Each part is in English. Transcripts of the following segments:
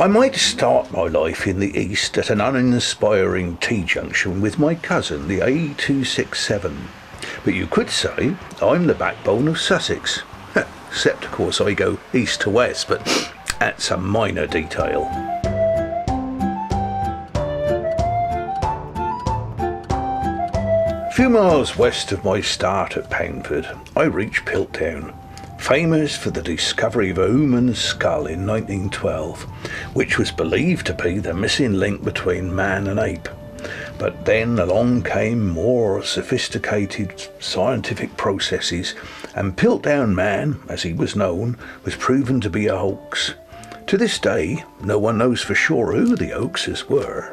I might start my life in the East at an uninspiring T-junction with my cousin, the A267. But you could say I'm the backbone of Sussex. Except, of course, I go east to west, but that's a minor detail. A few miles west of my start at Poundford, I reached Piltdown, famous for the discovery of a human skull in 1912, which was believed to be the missing link between man and ape. But then along came more sophisticated scientific processes, and Piltdown Man, as he was known, was proven to be a hoax. To this day, no one knows for sure who the hoaxers were.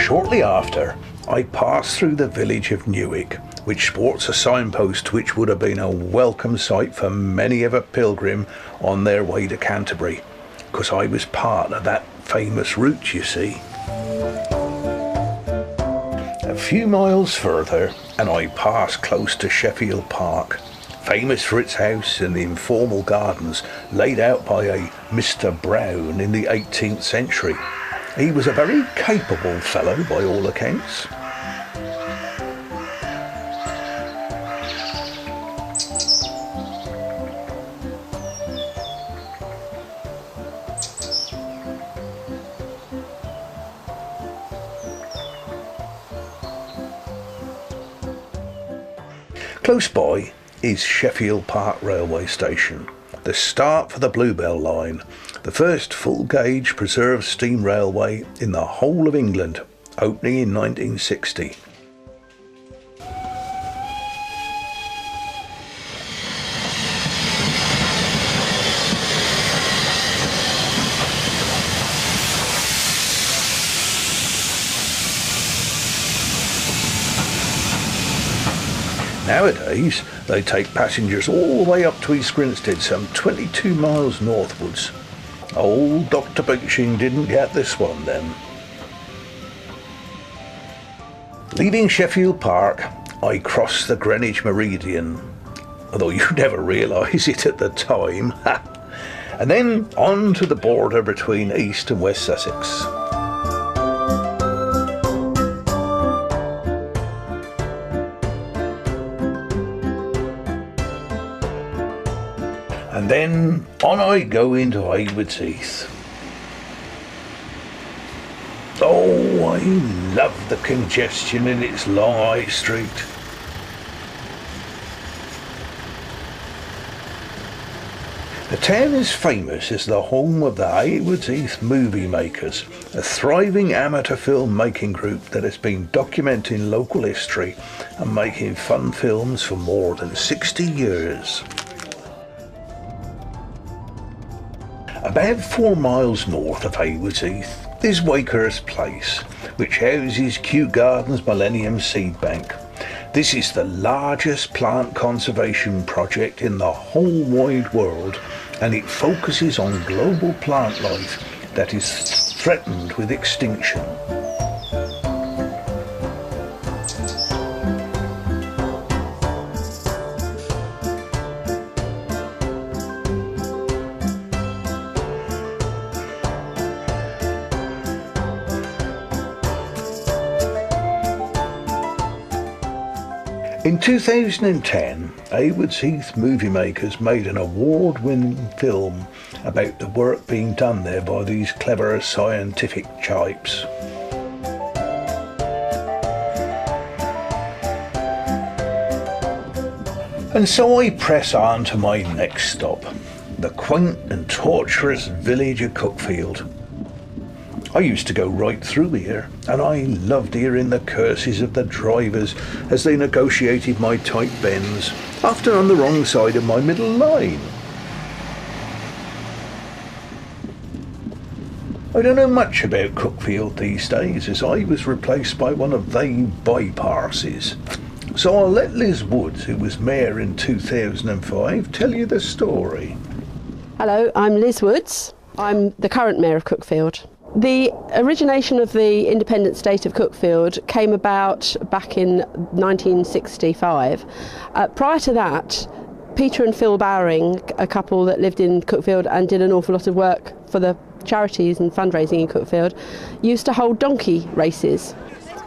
Shortly after, I passed through the village of Newick, which sports a signpost which would have been a welcome sight for many of a pilgrim on their way to Canterbury, because I was part of that famous route, you see. A few miles further, and I passed close to Sheffield Park, famous for its house and the informal gardens laid out by a Mr. Brown in the 18th century. He was a very capable fellow by all accounts. Close by is Sheffield Park Railway Station, the start for the Bluebell Line, the first full-gauge preserved steam railway in the whole of England, opening in 1960. Nowadays, they take passengers all the way up to East Grinstead, some 22 miles northwards. Old Dr. Beeching didn't get this one then. Leaving Sheffield Park, I crossed the Greenwich Meridian, although you never realise it at the time, and then on to the border between East and West Sussex. And then on I go into Haywards Heath. Oh, I love the congestion in its long high street. The town is famous as the home of the Haywards Heath Movie Makers, a thriving amateur film making group that has been documenting local history and making fun films for more than 60 years. About 4 miles north of Haywards Heath is Wakehurst Place, which houses Kew Gardens Millennium Seed Bank. This is the largest plant conservation project in the whole wide world, and it focuses on global plant life that is threatened with extinction. In 2010, Haywards Heath Movie Makers made an award-winning film about the work being done there by these clever scientific types. And so I press on to my next stop, the quaint and tortuous village of Cuckfield. I used to go right through here, and I loved hearing the curses of the drivers as they negotiated my tight bends, often on the wrong side of my middle line. I don't know much about Cuckfield these days, as I was replaced by one of they bypasses. So I'll let Liz Woods, who was mayor in 2005, tell you the story. Hello, I'm Liz Woods. I'm the current mayor of Cuckfield. The origination of the independent state of Cuckfield came about back in 1965. Prior to that, Peter and Phil Bowring, a couple that lived in Cuckfield and did an awful lot of work for the charities and fundraising in Cuckfield, used to hold donkey races.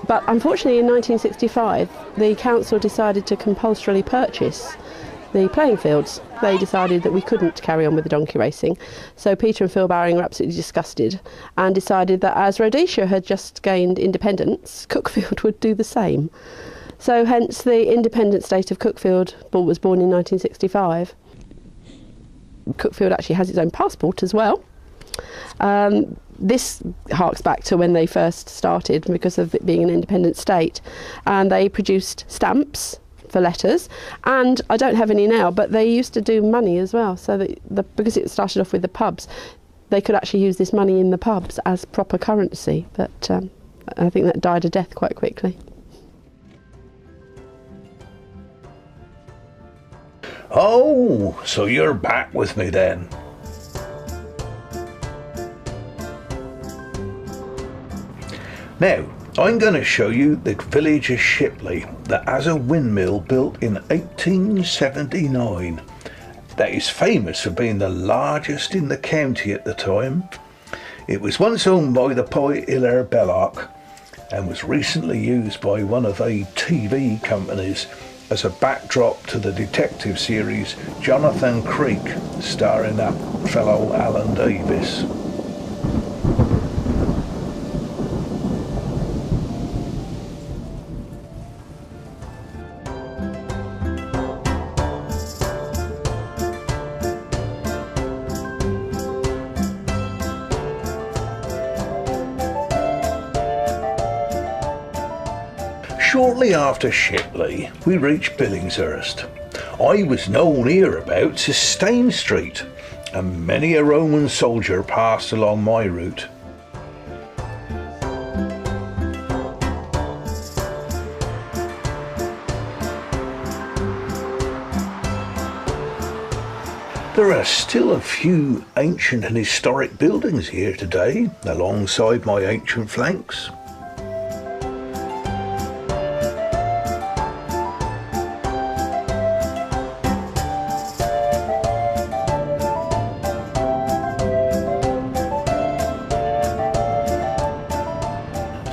But unfortunately in 1965 the council decided to compulsorily purchase the playing fields. They decided that we couldn't carry on with the donkey racing, so Peter and Phil Bowring were absolutely disgusted and decided that as Rhodesia had just gained independence, Cuckfield would do the same. So hence the independent state of Cuckfield was born in 1965. Cuckfield actually has its own passport as well. This harks back to when they first started because of it being an independent state, and they produced stamps for letters, and I don't have any now, but they used to do money as well, so that because it started off with the pubs, they could actually use this money in the pubs as proper currency, but I think that died a death quite quickly. Oh, so you're back with me then. Now, I'm going to show you the village of Shipley that has a windmill built in 1879 that is famous for being the largest in the county at the time. It was once owned by the poet Hilaire Belloc and was recently used by one of the TV companies as a backdrop to the detective series Jonathan Creek, starring that fellow Alan Davis. Shortly after Shipley, we reached Billingshurst. I was known hereabouts as Stane Street, and many a Roman soldier passed along my route. There are still a few ancient and historic buildings here today, alongside my ancient flanks.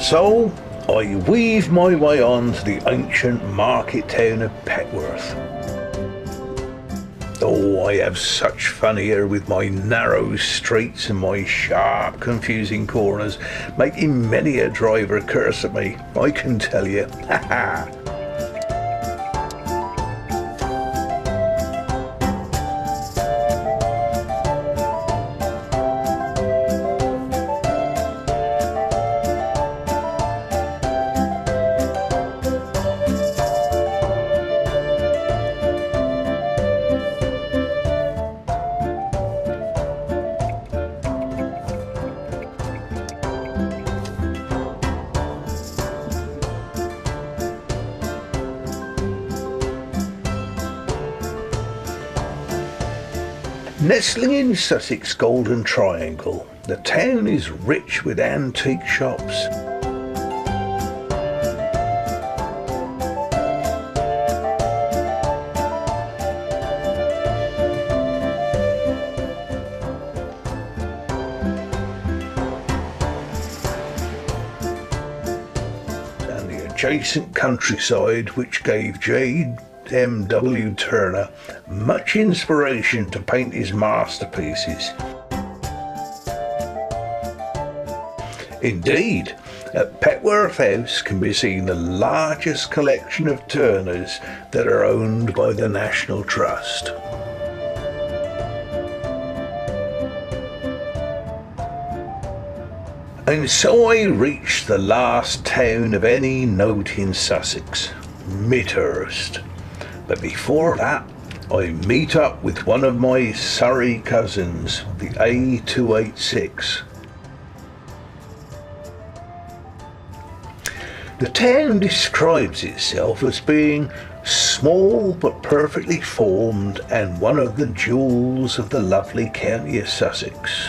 So I weave my way on to the ancient market town of Petworth. Oh, I have such fun here with my narrow streets and my sharp, confusing corners, making many a driver curse at me, I can tell you. Ha ha! Nestling in Sussex Golden Triangle, the town is rich with antique shops. And the adjacent countryside, which gave J.M.W. Turner much inspiration to paint his masterpieces. Indeed, at Petworth House can be seen the largest collection of Turners that are owned by the National Trust. And so I reached the last town of any note in Sussex, Midhurst. But before that, I meet up with one of my Surrey cousins, the A286. The town describes itself as being small but perfectly formed and one of the jewels of the lovely county of Sussex.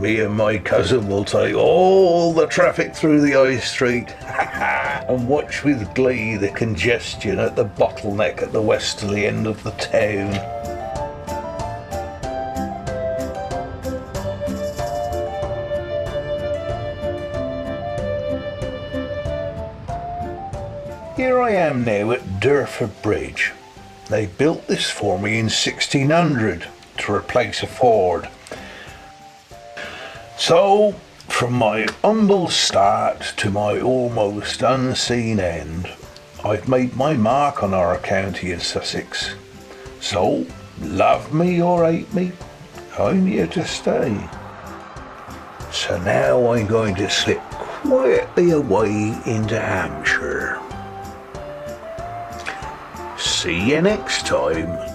Me and my cousin will take all the traffic through the high street and watch with glee the congestion at the bottleneck at the westerly end of the town. Here I am now at Durford Bridge. They built this for me in 1600 to replace a ford. So, from my humble start to my almost unseen end, I've made my mark on our county in Sussex. So, love me or hate me, I'm here to stay. So now I'm going to slip quietly away into Hampshire. See you next time.